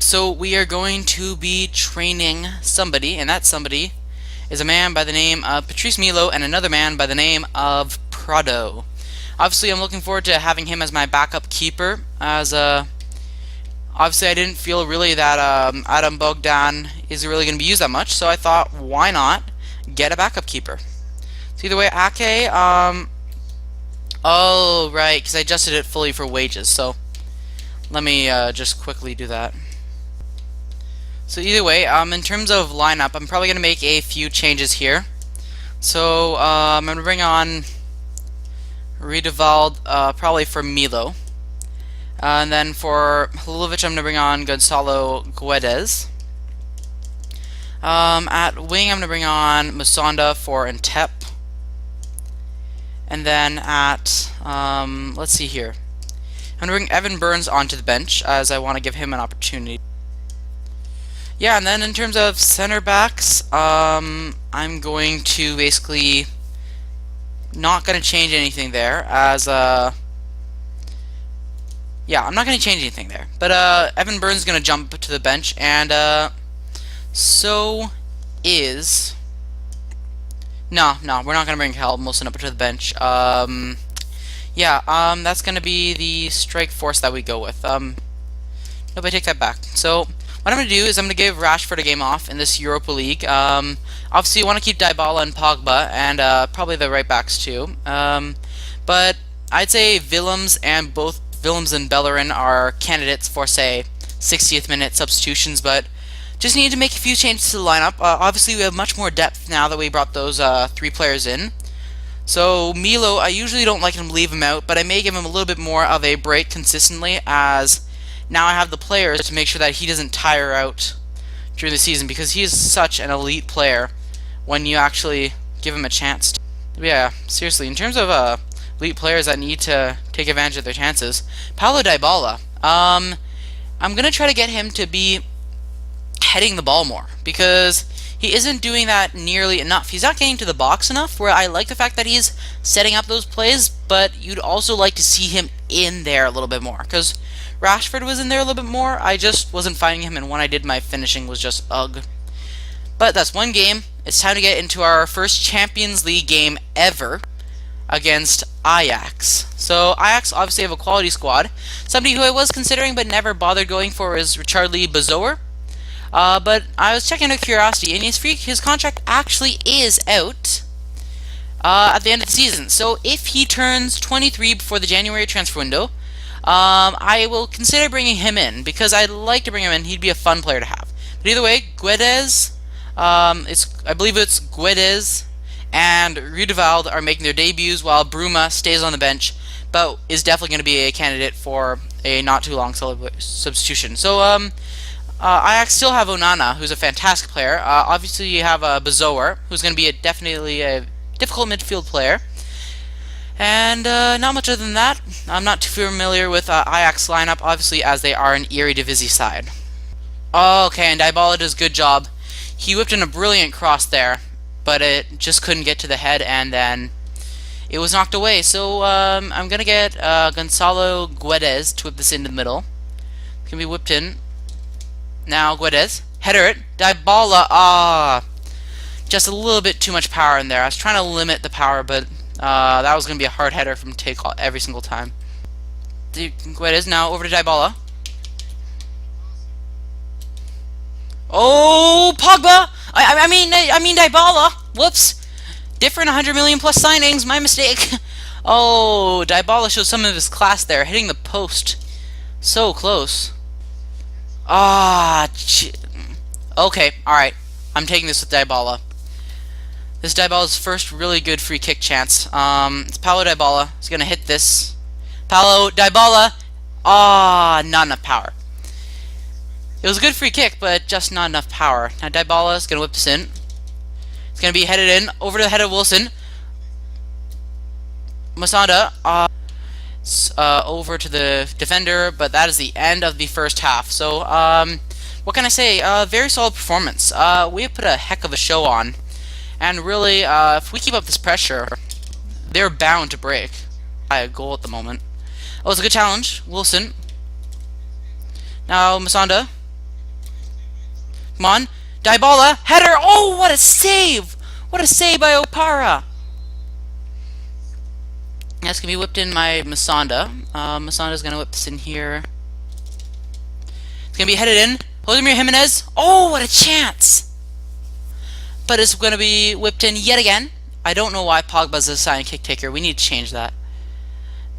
So we are going to be training somebody, and that somebody is a man by the name of Patrice Milo and another man by the name of Prado. Obviously, I'm looking forward to having him as my backup keeper, as obviously I didn't feel really that Adam Bogdan is really going to be used that much, so I thought, why not get a backup keeper? So either way, Ake, oh, right, because I adjusted it fully for wages, so let me just quickly do that. So either way, in terms of lineup, I'm probably going to make a few changes here. So I'm going to bring on Riedewald probably for Milo. And then for Halilovic, I'm going to bring on Gonzalo Guedes. At wing, I'm going to bring on Musonda for Entep. And then at, let's see here. I'm going to bring Evan Burns onto the bench, as I want to give him an opportunity. Yeah, and then in terms of center backs, I'm going to basically not going to change anything there, as yeah, I'm not going to change anything there. But Evan Burns is going to jump to the bench, and so is no, we're not going to bring Cal Wilson up to the bench. Yeah, that's going to be the strike force that we go with. Nope, I take that back. So what I'm going to do is I'm going to give Rashford a game off in this Europa League. Obviously, you want to keep Dybala and Pogba, and probably the right backs too. But I'd say Willems and Bellerin are candidates for, say, 60th minute substitutions, but just need to make a few changes to the lineup. Obviously, we have much more depth now that we brought those 3 players in. So Milo, I usually don't like him to leave him out, but I may give him a little bit more of a break consistently, as now I have the players to make sure that he doesn't tire out during the season, because he is such an elite player when you actually give him a chance to. Yeah, seriously, in terms of elite players that need to take advantage of their chances, Paulo Dybala, I'm going to try to get him to be heading the ball more, because he isn't doing that nearly enough. He's not getting to the box enough, where I like the fact that he's setting up those plays, but you'd also like to see him in there a little bit more, because Rashford was in there a little bit more. I just wasn't finding him, and when I did, my finishing was just ugh. But that's one game. It's time to get into our first Champions League game ever against AJAX. So AJAX obviously have a quality squad. Somebody who I was considering but never bothered going for is Richarli Bazoer. But I was checking out of curiosity, and his contract actually is out at the end of the season. So if he turns 23 before the January transfer window, I will consider bringing him in, because I'd like to bring him in. He'd be a fun player to have. But either way, Guedes, I believe it's Guedes and Riedewald are making their debuts, while Bruma stays on the bench, but is definitely going to be a candidate for a not too long substitution. So I still have Onana, who's a fantastic player. Obviously, you have Bazoer, who's going to be definitely a difficult midfield player. And not much other than that. I'm not too familiar with AJAX lineup, obviously, as they are an Eredivisie side. Okay, and Dybala does a good job. He whipped in a brilliant cross there, but it just couldn't get to the head, and then it was knocked away. So I'm going to get Gonzalo Guedes to whip this into the middle. It's going to be whipped in. Now Guedes, header it. Dybala, just a little bit too much power in there. I was trying to limit the power, but that was going to be a hard header from take every single time. Guedes now over to Dybala. Oh, Pogba! I mean Dybala. Whoops. Different 100 million plus signings. My mistake. Oh, Dybala shows some of his class there, hitting the post. So close. Okay, alright. I'm taking this with Dybala. This is Dybala's first really good free kick chance. It's Paulo Dybala. He's going to hit this. Paulo Dybala. Not enough power. It was a good free kick, but just not enough power. Now Dybala is going to whip this in. It's going to be headed in. Over to the head of Wilson. Musonda. Over to the defender, but that is the end of the first half. So, what can I say? Very solid performance. We have put a heck of a show on. And really, if we keep up this pressure, they're bound to break. A goal at the moment. Oh, it's a good challenge. Wilson. Now Musonda. Come on. Dybala. Header. Oh, what a save. What a save by Opara. That's going to be whipped in by Masanda. Masanda's going to whip this in here. It's going to be headed in. Josemir Jimenez. Oh, what a chance. But it's going to be whipped in yet again. I don't know why Pogba's a silent kick taker. We need to change that.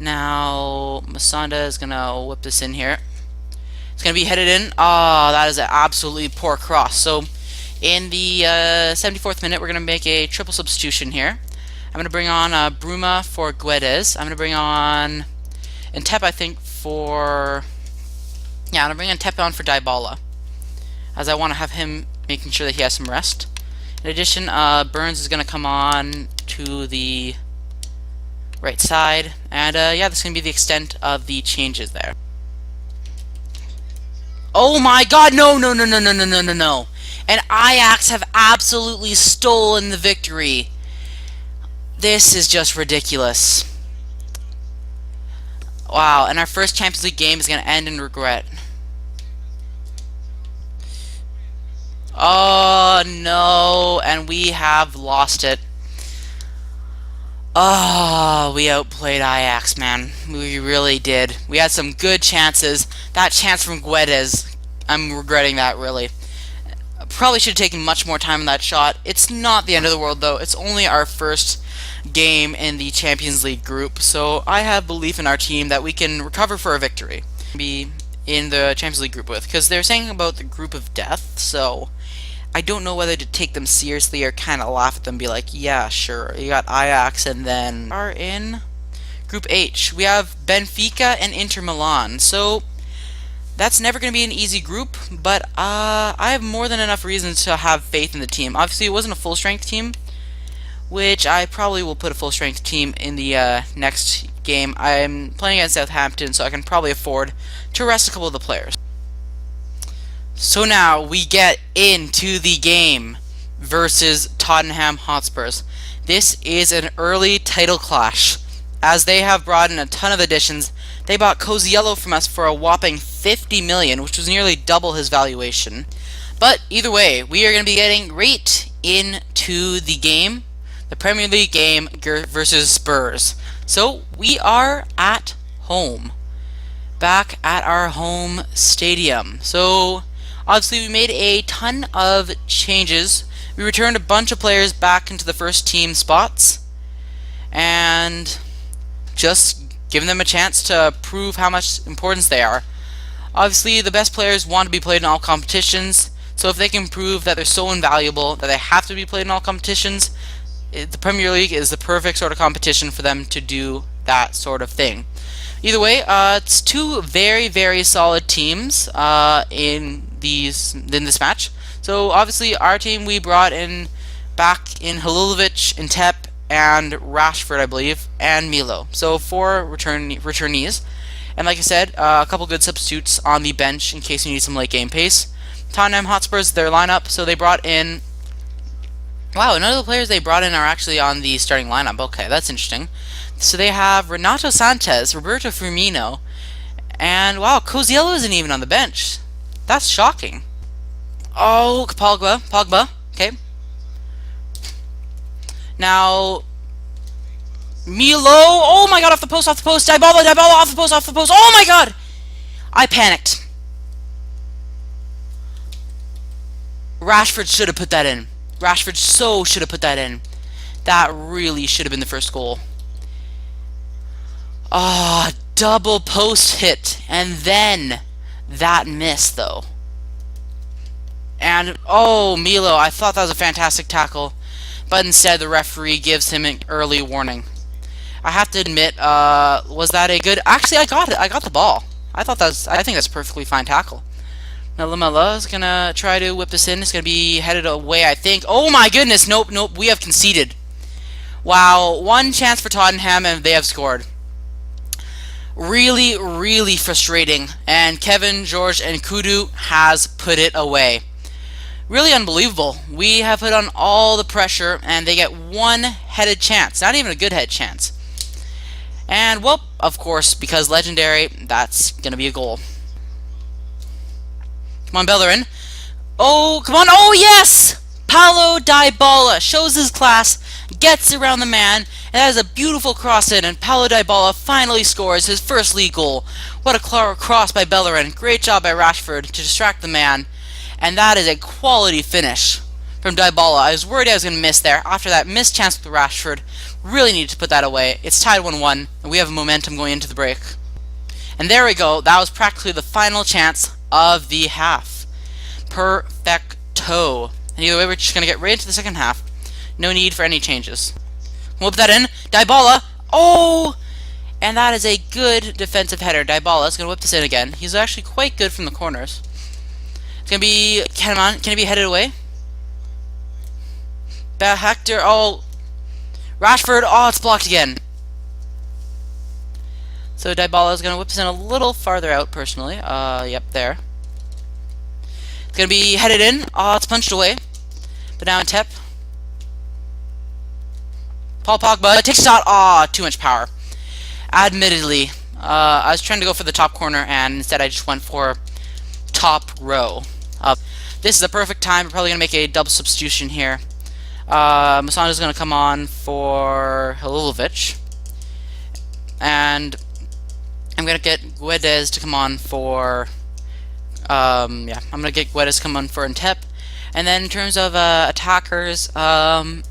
Now, Masanda is going to whip this in here. It's going to be headed in. Oh, that is an absolutely poor cross. So, in the 74th minute, we're going to make a triple substitution here. I'm going to bring on Bruma for Guedes. I'm going to bring on Ntep, I think, for... Yeah, I'm going to bring on Ntep on for Dybala, as I want to have him making sure that he has some rest. In addition, Burns is going to come on to the right side. And, yeah, this is going to be the extent of the changes there. Oh my god, no, no, no, no, no, no, no, no, no. And AJAX have absolutely stolen the victory. This is just ridiculous. Wow, and our first Champions League game is going to end in regret. Oh, no, and we have lost it. Oh, we outplayed AJAX, man. We really did. We had some good chances. That chance from Guedes, I'm regretting that, really. Probably should have taken much more time on that shot. It's not the end of the world, though. It's only our first game in the Champions League group, so I have belief in our team that we can recover for a victory. Be in the Champions League group with, because they're saying about the group of death, so I don't know whether to take them seriously or kind of laugh at them and be like, yeah, sure. You got AJAX, and then are in Group H. We have Benfica and Inter Milan. So that's never going to be an easy group, but I have more than enough reasons to have faith in the team. Obviously, it wasn't a full-strength team, which I probably will put a full-strength team in the next game. I'm playing against Southampton, so I can probably afford to rest a couple of the players. So now we get into the game versus Tottenham Hotspurs. This is an early title clash, as they have brought in a ton of additions. They bought Coziello from us for a whopping 50 million, which was nearly double his valuation. But either way, we are going to be getting right into the game, the Premier League game versus Spurs. So we are at home, back at our home stadium. So obviously, we made a ton of changes. We returned a bunch of players back into the first team spots, and just giving them a chance to prove how much importance they are. Obviously, the best players want to be played in all competitions, so if they can prove that they're so invaluable that they have to be played in all competitions, the Premier League is the perfect sort of competition for them to do that sort of thing. Either way, it's two very, very solid teams in this match. So obviously our team, we brought in back in Halilovic, Ntep, and Rashford, I believe, and Milo. So 4 returnees. And like I said, a couple good substitutes on the bench in case you need some late game pace. Tottenham Hotspurs, their lineup, so they brought in... Wow, none of the players they brought in are actually on the starting lineup. Okay, that's interesting. So they have Renato Sanchez, Roberto Firmino, and wow, Coziello isn't even on the bench. That's shocking. Oh, Pogba, okay. Now, Milo, oh my god, off the post, Dybala, off the post, oh my god! I panicked. Rashford should have put that in. Rashford so should have put that in. That really should have been the first goal. Ah, double post hit, and then that miss, though. And, oh, Milo, I thought that was a fantastic tackle, but instead the referee gives him an early warning. I have to admit, was that a good... Actually, I got it. I got the ball. I think that's a perfectly fine tackle. Now, Lamela is going to try to whip this in. It's going to be headed away, I think. Oh, my goodness. Nope. We have conceded. Wow. One chance for Tottenham, and they have scored. Really, really frustrating. And Kevin, George, and Kudu has put it away. Really unbelievable. We have put on all the pressure, and they get one headed chance. Not even a good head chance. And, well, of course, because legendary, that's going to be a goal. Come on, Bellerin. Oh, come on. Oh, yes! Paulo Dybala shows his class, gets around the man, and that is a beautiful cross in, and Paulo Dybala finally scores his first league goal. What a cross by Bellerin. Great job by Rashford to distract the man. And that is a quality finish from Dybala. I was worried I was going to miss there. After that missed chance with Rashford, really needed to put that away. It's tied 1-1, and we have momentum going into the break. And there we go. That was practically the final chance of the half. Perfecto. And either way, we're just going to get right into the second half. No need for any changes. We'll put that in. Dybala. Oh! And that is a good defensive header. Dybala is going to whip this in again. He's actually quite good from the corners. It's going to be... Can it be headed away? Hector. Oh. Rashford. Oh, it's blocked again. So Dybala is going to whip this in a little farther out, personally. Yep, there. It's going to be headed in. Oh, it's punched away. But now in Tep. Paul Pogba takes a shot. Ah, too much power. Admittedly, I was trying to go for the top corner, and instead I just went for top row. This is the perfect time. We're probably going to make a double substitution here. Masana is going to come on for Halilovic. And I'm going to get Guedes to come on for... I'm going to get Guedes to come on for Ntep. And then in terms of attackers, I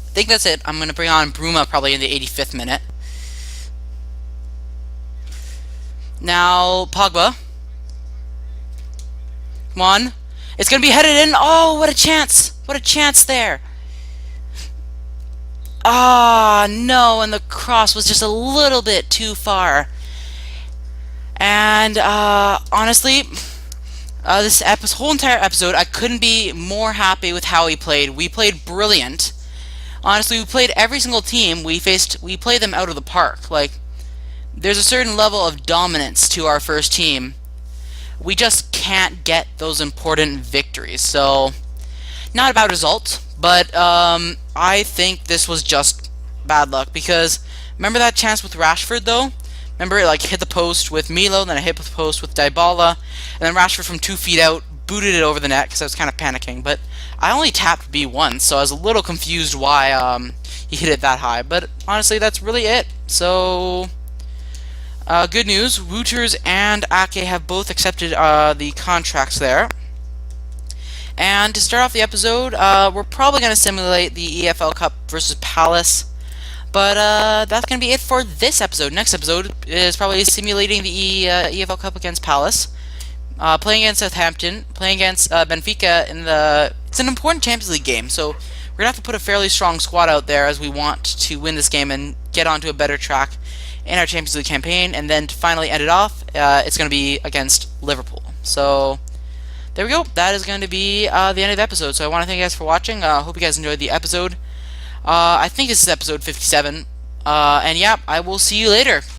think that's it. I'm going to bring on Bruma probably in the 85th minute. Now, Pogba. Come on. It's going to be headed in. Oh, what a chance. What a chance there. Ah, no, and the cross was just a little bit too far. And, honestly, this whole entire episode, I couldn't be more happy with how we played. We played brilliant. Honestly, we played every single team we faced. We played them out of the park. Like, there's a certain level of dominance to our first team. We just can't get those important victories. So, not a bad result, but I think this was just bad luck, because remember that chance with Rashford, though? Remember it like hit the post with Milo, then it hit the post with Dybala, and then Rashford from 2 feet out booted it over the net because I was kind of panicking. But I only tapped B once, so I was a little confused why he hit it that high. But honestly, that's really it. So good news, Wouters and Ake have both accepted the contracts there. And to start off the episode, we're probably going to simulate the EFL Cup versus Palace. But that's going to be it for this episode. Next episode is probably simulating the EFL Cup against Palace. Playing against Southampton, playing against Benfica in the... It's an important Champions League game, so we're going to have to put a fairly strong squad out there as we want to win this game and get onto a better track in our Champions League campaign. And then to finally end it off, it's going to be against Liverpool. So... there we go. That is going to be the end of the episode. So I want to thank you guys for watching. Hope you guys enjoyed the episode. I think this is episode 57. And yeah, I will see you later.